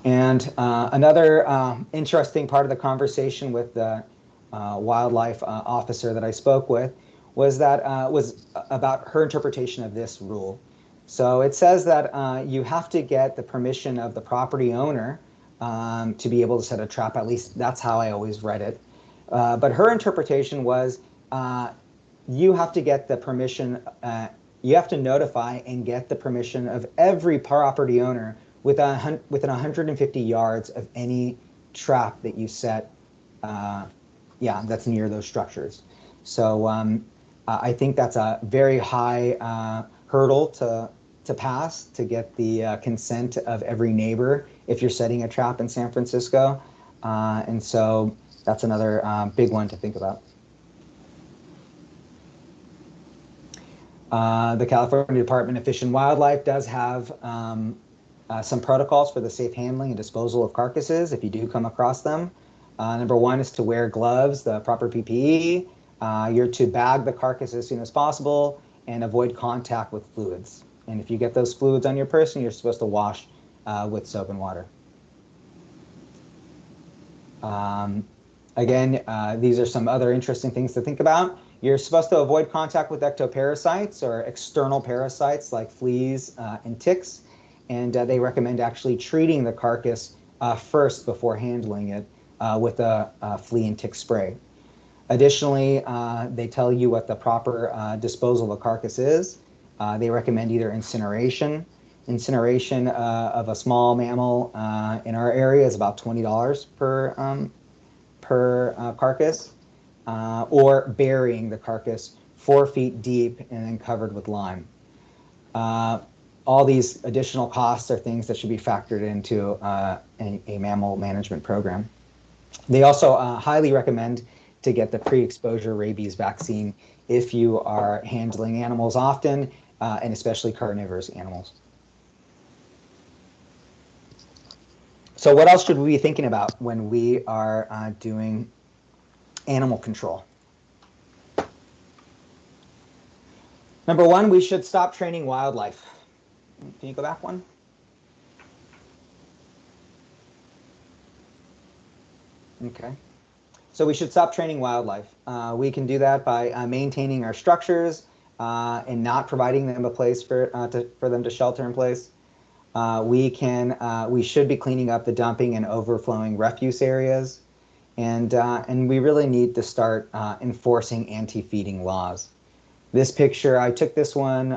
And another interesting part of the conversation with the wildlife officer that I spoke with was about her interpretation of this rule. So it says that you have to get the permission of the property owner to be able to set a trap. At least that's how I always read it. But her interpretation was you have to get the permission, you have to notify and get the permission of every property owner within 150 yards of any trap that you set, that's near those structures. So I think that's a very high hurdle to pass to get the consent of every neighbor if you're setting a trap in San Francisco. And so that's another big one to think about. The California Department of Fish and Wildlife does have some protocols for the safe handling and disposal of carcasses if you do come across them. Number one is to wear gloves, the proper PPE. You're to bag the carcass as soon as possible and avoid contact with fluids. And if you get those fluids on your person, you're supposed to wash with soap and water. Again, these are some other interesting things to think about. You're supposed to avoid contact with ectoparasites or external parasites like fleas and ticks. And they recommend actually treating the carcass first before handling it with a flea and tick spray. Additionally, they tell you what the proper disposal of a carcass is. They recommend either incineration. Incineration of a small mammal in our area is about $20 per carcass, or burying the carcass 4 feet deep and then covered with lime. All these additional costs are things that should be factored into a mammal management program. They also highly recommend to get the pre-exposure rabies vaccine if you are handling animals often, and especially carnivorous animals. So what else should we be thinking about when we are doing animal control? Number one, we should stop training wildlife. Can you go back one? Okay. So we should stop training wildlife. We can do that by maintaining our structures, and not providing them a place for them to shelter in place. We should be cleaning up the dumping and overflowing refuse areas, and we really need to start enforcing anti-feeding laws. This picture, I took this one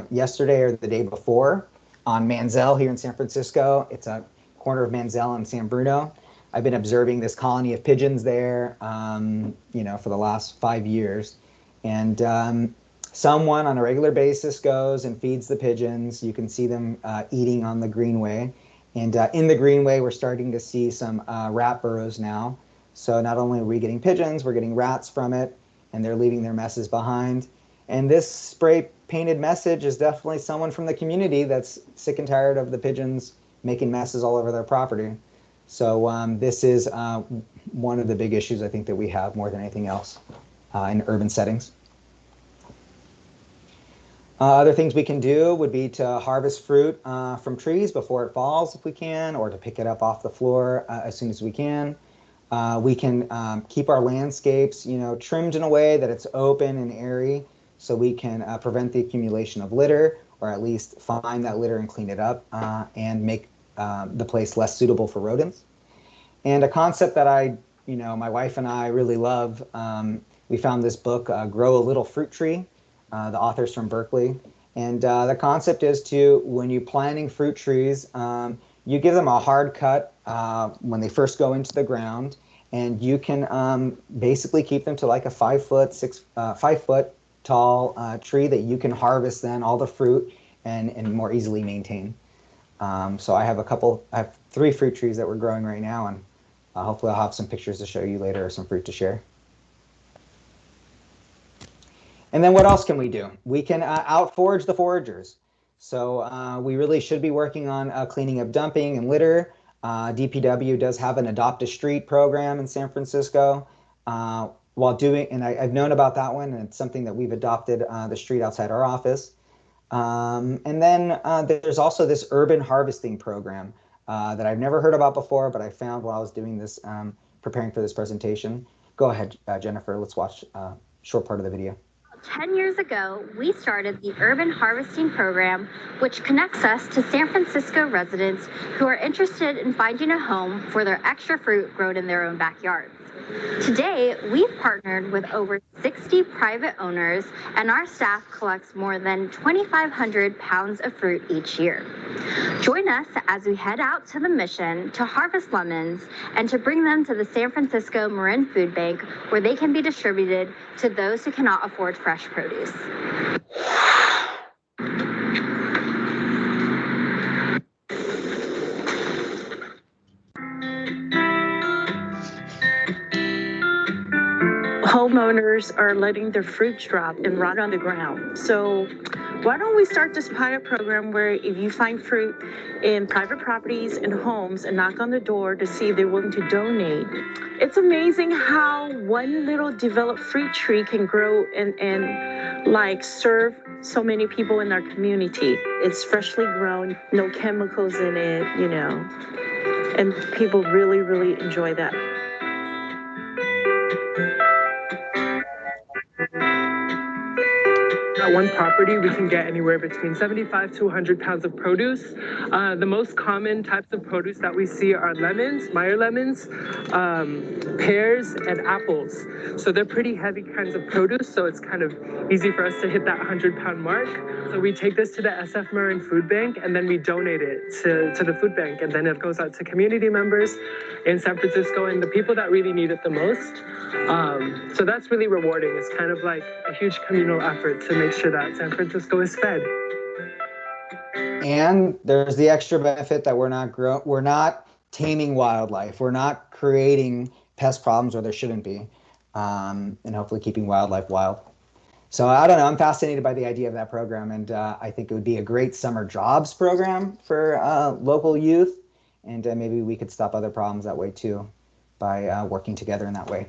yesterday or the day before on Manziel here in San Francisco. It's a corner of Manziel and San Bruno. I've been observing this colony of pigeons there, for the last 5 years. And someone on a regular basis goes and feeds the pigeons. You can see them eating on the greenway. And in the greenway, we're starting to see some rat burrows now. So not only are we getting pigeons, we're getting rats from it, and they're leaving their messes behind. And this spray painted message is definitely someone from the community that's sick and tired of the pigeons making messes all over their property. So this is one of the big issues I think that we have more than anything else in urban settings. Other things we can do would be to harvest fruit from trees before it falls if we can, or to pick it up off the floor as soon as we can. We can keep our landscapes, trimmed in a way that it's open and airy, so we can prevent the accumulation of litter, or at least find that litter and clean it up and make the place less suitable for rodents. And a concept that my wife and I really love, we found this book, Grow a Little Fruit Tree. The author's from Berkeley. And the concept is when you're planting fruit trees, you give them a hard cut when they first go into the ground, and you can basically keep them to like a 5 foot tall tree that you can harvest then all the fruit and more easily maintain. So I have 3 fruit trees that we're growing right now, and hopefully I'll have some pictures to show you later or some fruit to share. And then what else can we do? We can outforage the foragers. So we really should be working on cleaning up dumping and litter. DPW does have an Adopt a Street program in San Francisco. And I've known about that one, and it's something that we've adopted the street outside our office. And then there's also this urban harvesting program that I've never heard about before, but I found while I was doing this, preparing for this presentation. Go ahead, Jennifer, let's watch a short part of the video. 10 years ago, we started the Urban Harvesting Program, which connects us to San Francisco residents who are interested in finding a home for their extra fruit grown in their own backyards. Today, we've partnered with over 60 private owners, and our staff collects more than 2,500 pounds of fruit each year. Join us as we head out to the mission to harvest lemons and to bring them to the San Francisco Marin Food Bank, where they can be distributed to those who cannot afford fresh produce. Homeowners are letting their fruits drop and rot on the ground. So why don't we start this pilot program where if you find fruit in private properties and homes and knock on the door to see if they're willing to donate. It's amazing how one little developed fruit tree can grow and like serve so many people in our community. It's freshly grown, no chemicals in it, and people really, really enjoy that. At one property, we can get anywhere between 75 to 100 pounds of produce. The most common types of produce that we see are lemons, Meyer lemons, pears, and apples. So they're pretty heavy kinds of produce, so it's kind of easy for us to hit that 100-pound mark. So we take this to the SF Marin Food Bank, and then we donate it to the food bank, and then it goes out to community members in San Francisco and the people that really need it the most. So that's really rewarding. It's kind of like a huge communal effort to make sure that San Francisco is fed. And there's the extra benefit that we're not taming wildlife. We're not creating pest problems where there shouldn't be, and hopefully keeping wildlife wild. So I don't know, I'm fascinated by the idea of that program, and I think it would be a great summer jobs program for local youth, and maybe we could stop other problems that way too by working together in that way.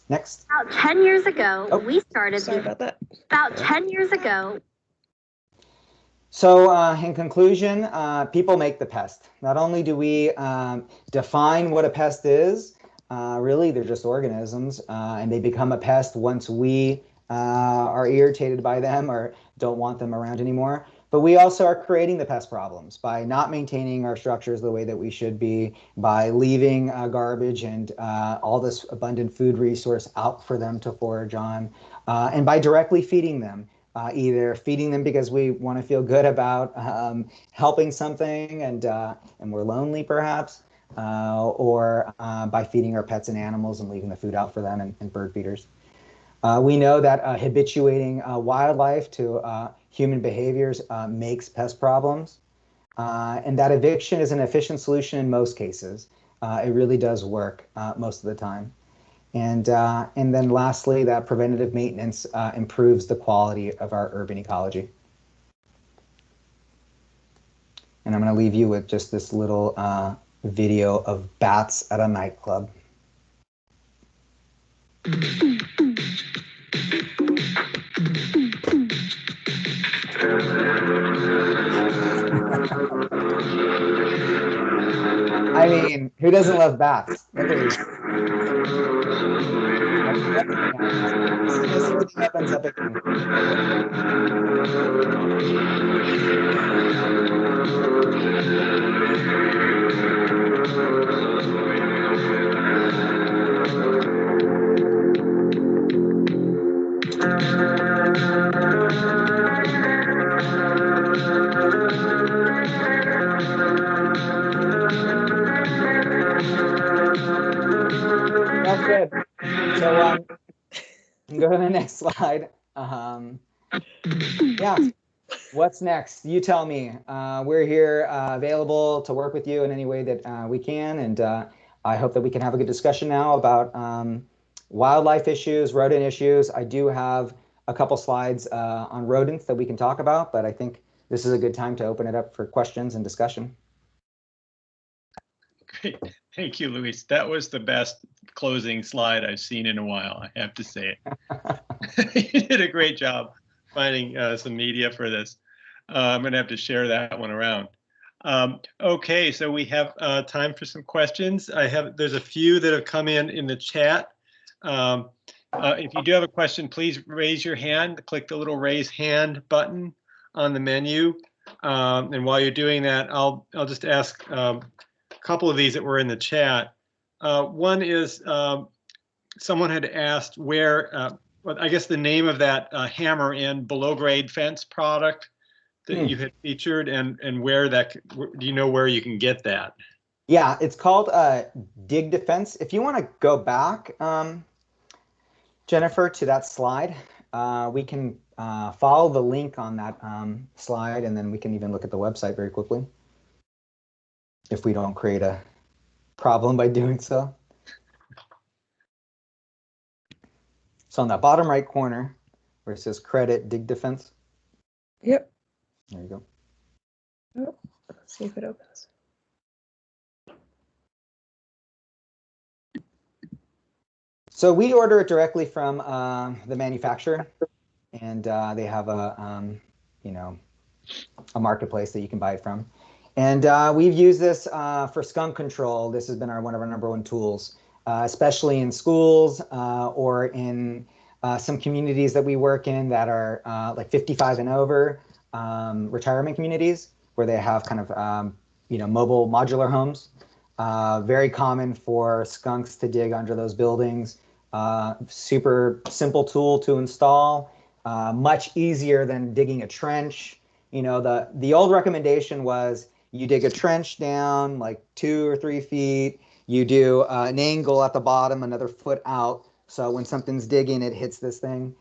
Next. About 10 years ago, we started. Sorry about that. About 10 years ago. So in conclusion, people make the pest. Not only do we define what a pest is, really they're just organisms, and they become a pest once we are irritated by them or don't want them around anymore. But we also are creating the pest problems by not maintaining our structures the way that we should be, by leaving garbage and all this abundant food resource out for them to forage on, and by directly feeding them. Either feeding them because we want to feel good about helping something and we're lonely perhaps, or by feeding our pets and animals and leaving the food out for them and bird feeders. We know that habituating wildlife to human behaviors makes pest problems, and that eviction is an efficient solution in most cases. It really does work most of the time. And then lastly, that preventative maintenance improves the quality of our urban ecology. And I'm going to leave you with just this little video of bats at a nightclub. I mean, who doesn't love bats? This happens up again. That's good. So go to the next slide. Yeah, what's next? You tell me. We're here available to work with you in any way that we can, and I hope that we can have a good discussion now about wildlife issues, rodent issues. I do have a couple slides on rodents that we can talk about, but I think this is a good time to open it up for questions and discussion. Great. Thank you, Luis. That was the best closing slide I've seen in a while, I have to say it. You did a great job finding some media for this. I'm going to have to share that one around. Okay, so we have time for some questions. There's a few that have come in the chat. If you do have a question, please raise your hand. Click the little raise hand button on the menu. And while you're doing that, I'll just ask couple of these that were in the chat. One is someone had asked where, well, I guess the name of that hammer in below grade fence product that you had featured, and where that, do you know where you can get that? Yeah, it's called Dig Defense. If you want to go back, Jennifer, to that slide, we can follow the link on that slide, and then we can even look at the website very quickly, if we don't create a problem by doing so. So on that bottom right corner where it says credit Dig Defense. Yep. There you go. Oh, let's see if it opens. So we order it directly from the manufacturer, and they have a a marketplace that you can buy it from. And we've used this for skunk control. This has been one of our #1 tools, especially in schools or in some communities that we work in that are like 55 and over, retirement communities where they have kind of mobile modular homes. Very common for skunks to dig under those buildings. Super simple tool to install. Much easier than digging a trench. You know, the old recommendation was you dig a trench down like 2 or 3 feet. You do an angle at the bottom, another foot out. So when something's digging, it hits this thing.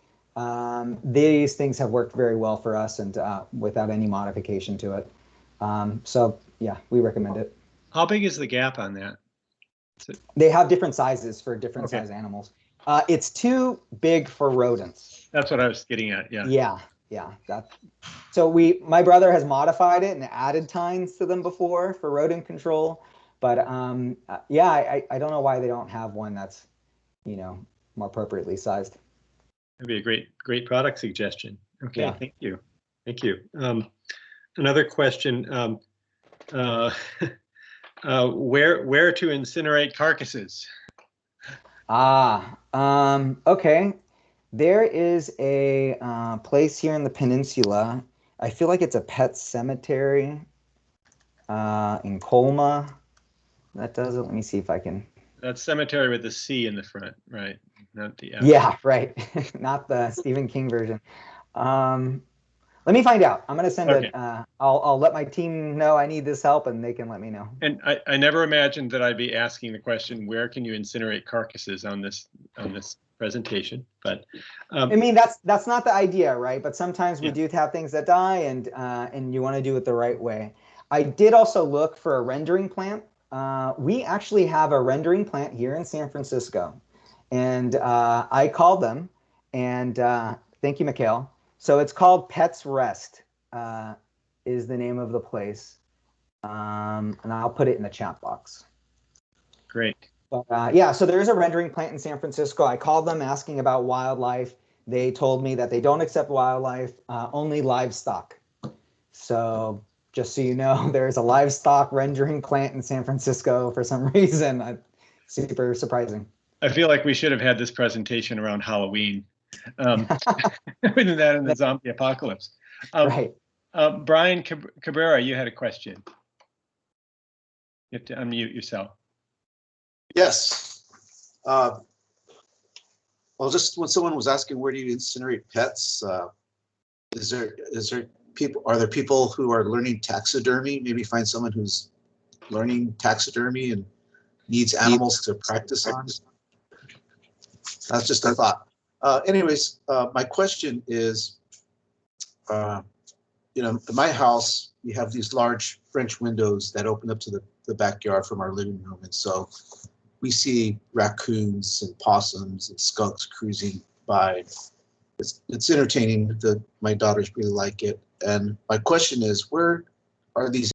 These things have worked very well for us, and without any modification to it. So yeah, we recommend it. How big is the gap on that? They have different sizes for different size animals. It's too big for rodents. That's what I was getting at. Yeah. Yeah. So my brother has modified it and added tines to them before for rodent control. But yeah, I don't know why they don't have one that's, more appropriately sized. That'd be a great product suggestion. Okay, yeah. Thank you. Another question. Where to incinerate carcasses? Okay. There is a place here in the peninsula. I feel like it's a pet cemetery in Colma that does it. Let me see if I can. That cemetery with the C in the front, right? Not the F. Yeah, right. Not the Stephen King version. Let me find out. I'm going to send Okay. I'll let my team know I need this help and they can let me know. And I never imagined that I'd be asking the question, where can you incinerate carcasses on this presentation? But I mean, that's not the idea, right? But sometimes we do have things that die, and you want to do it the right way. I did also look for a rendering plant. We actually have a rendering plant here in San Francisco, and I called them, and thank you, Mikhail. So it's called Pets Rest, is the name of the place, and I'll put it in the chat box. Great. But, yeah, so there is a rendering plant in San Francisco. I called them asking about wildlife. They told me that they don't accept wildlife, only livestock. So just so you know, there's a livestock rendering plant in San Francisco for some reason. Super surprising. I feel like we should have had this presentation around Halloween. With that in the zombie apocalypse. Right. Brian Cabrera, you had a question. You have to unmute yourself. Yes. Well, just when someone was asking where do you incinerate pets, are there people who are learning taxidermy? Maybe find someone who's learning taxidermy and needs animals to practice on. That's just a thought. Anyways, my question is, in my house, we have these large French windows that open up to the backyard from our living room. And so we see raccoons and possums and skunks cruising by. It's entertaining. My daughters really like it. And my question is, where are these